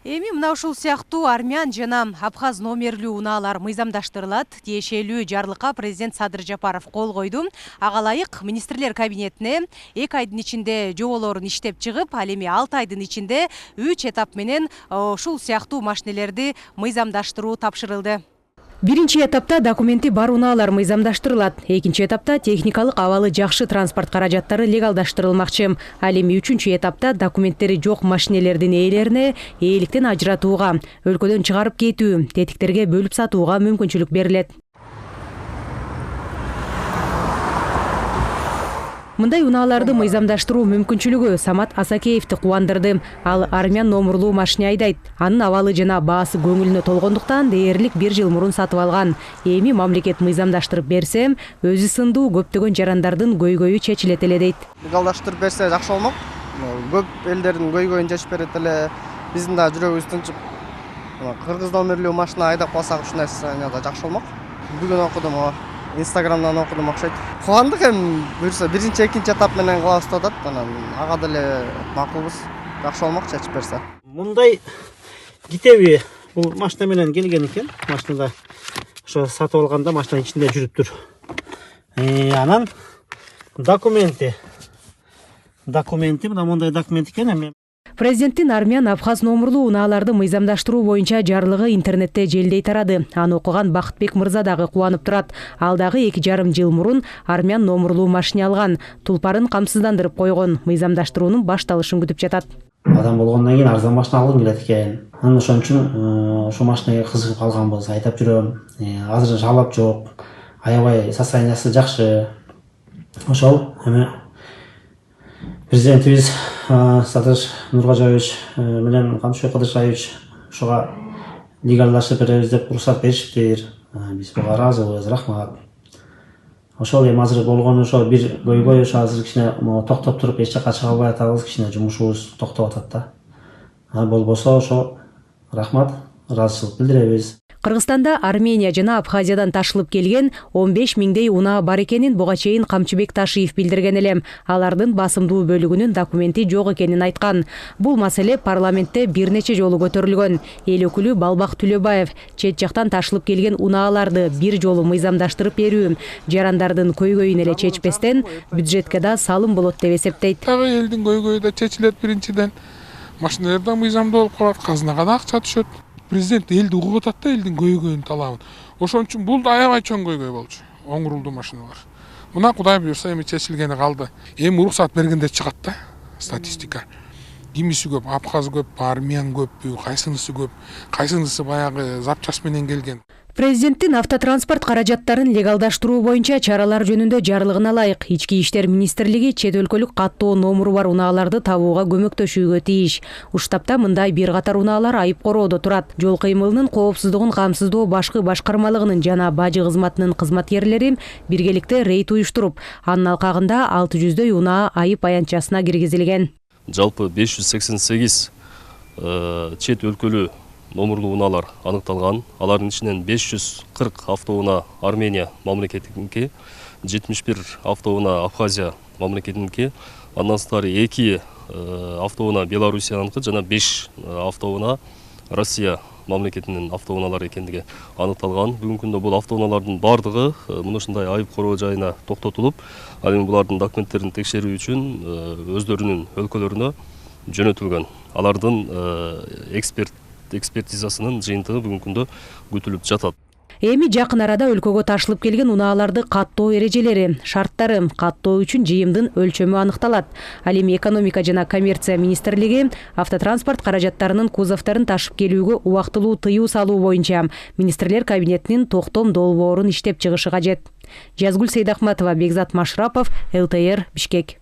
Эми мына ушул сыяктуу армян жана абхаз номерлүү унаалар мыйзамдаштырылат. Тиешелүү жарлыкка президент Садыр Жапаров кол койду. Ага ылайык министрлер кабинетине 2 айдын ичинде жоболорун иштеп чыгып, ал эми 6 айдын ичинде 3 этап менен ушул сыяктуу машинелерди мыйзамдаштыруу тапшырылды. Биринчи этапта документи бар унаалар мыйзамдаштырылат. Экинчи этапта техникалык абалы жакшы транспорт каражаттары легалдаштырылмакчы. Ал эми үчүнчү этапта документтери жок машинелердин ээлерине ээликтен ажыратууга, өлкөдөн чыгарып кетүү, тетиктерге бөлүп сатууга мүмкүнчүлүк берилет. Мындай унааларды мыйзамдаштыруу мүмкүнчүлүгү Самат Асакеевди кубандырды. Ал армян номурлуу машина айдайт. Анын абалы жана баасы көңүлүнө толгондуктан дээрлик 1 жыл мурун сатып алган. Эми мамлекет мыйзамдаштырып берсе, өзү сындуу көптөгөн жарандардын көйгөйү чечилет эле дейт. Легалдаштырып берсе жакшы болмок. Көп элдердин көйгөйүн чечип берет эле. Биздин да жүрөгүбүз тынчып, кыргыз номерлүү машина айдап калсак ушундай состоянияда жакшы болмок. Бүгүн окудум, Инстаграмдан окудум окшойт. Кубандык эми буюрса биринчи, экинчи этап менен кылабыз деп атат. Анан ага деле макулбуз. Жакшы болмок чечип берсе. Мындай китеби бул машина менен келген экен. Машинада ошо сатып алганда машинанын ичинде жүрүптүр. Анан документи мына мондай документ экен. Эми Президенттин армян абхаз номурлуу унааларды мыйзамдаштыруу боюнча жарлыгы интернетте желдей тарады. Аны окуган Бакытбек мырза дагы кубанып турат. Ал дагы 2,5 жыл мурун армян номурлуу машина алган. Тулпарын камсыздандырып койгон. Мыйзамдаштыруунун башталышын күтүп жатат. Адам болгондон кийин арзан машина алгым келет экен. Анан ошон үчүн ошол машинага кызыгып калганбыз. Айдап жүрөм. Азыр жалап жок. Аябай состояниясы жакшы. Ошол эми президентибиз Садыр Нургажаевич менен Камшой Кадыршаевич ошого легалдаштырып беребиз деп уруксат беришиптир. Биз буга ыраазыбыз, рахмат. Ошол эми азыр болгону ошо бир көйгөй, ошо азыр кичине токтоп туруп эч жака чыга албай атабыз, кичине жумушубуз токтоп атат да. Болбосо ошо рахмат, ыраазычылык билдиребиз. Кыргызстанда Армения жана Абхазиядан ташылып келген 15 миңдей унаа бар экенин буга чейин Камчыбек Ташиев билдирген эле. Алардын басымдуу бөлүгүнүн документи жок экенин айткан. Бул маселе парламентте бир нече жолу көтөрүлгөн. Эл өкүлү Балбак Түлөбаев чет жактан ташылып келген унааларды бир жолу мыйзамдаштырып берүү жарандардын көйгөйүн эле чечпестен бюджетке да салым болот деп эсептейт. Дагы элдин көйгөйү да чечилет биринчиден. Машиналар да мыйзамдуу болуп калат, казынага да акча түшөт. Президент элди угуп атат да, элдин көйгөйүн талабын. Ошон үчүн бул да аябай чоң көйгөй болчу. Оңурулдуу машиналар. Мына Кудай буйрса эми чечилгени калды. Эми уруксат бергенде чыгат да статистика. Кимиси көп, абхаз көп, армян көппү, кайсынысы көп, кайсынысы баягы запчас менен келген. Президенттин автотранспорт каражаттарын легалдаштыруу боюнча чаралар жөнүндө жарлыгына ылайык Ички иштер министрлиги чет өлкөлүк каттоо номуру бар унааларды табууга көмөктөшүүгө тийиш. Уштапта мындай бир катар унаалар айып короодо турат. Жол кыймылынын коопсуздугун камсыздоо башкы башкармалыгынын жана бажы кызматынын кызматкерлери биргеликте рейд уюштуруп, анын алкагында 600дөй унаа айып аянтчасына киргизилген. Жалпы 588 чет өлкөлүү номурлуу унаалар аныкталган. Алардын ичинен 540 автоунаа Армения мамлекетиники, 71 автоунаа Абхазия мамлекетиники, андан сырткары 2 автоунаа Белоруссияныкы жана 5 автоунаа Россия мамлекетинин автоунаалары экендиги аныкталган. Бүгүнкү күндө бул автоунаалардын бардыгы мына ушундай айып короо жайына токтотулуп, ал эми булардын документтерин текшерүү үчүн өздөрүнүн өлкөлөрүнө жөнөтүлгөн. Алардын экспертизасынын жыйынтыгы бүгүнкү күндө күтүлүп жатат. Эми жакын арада өлкөгө ташылып келген унааларды каттоо эрежелери, шарттары, каттоо үчүн жыйымдын өлчөмү аныкталат. Ал эми экономика жана коммерция министрлиги автотранспорт каражаттарынын кузовторун ташып келүүгө убактылуу тыюу салуу боюнча министрлер кабинетинин токтом долбоорун иштеп чыгышы кажет. Жазгүл Сейдахматова, Бекзат Машрапов, ЛТР, Бишкек.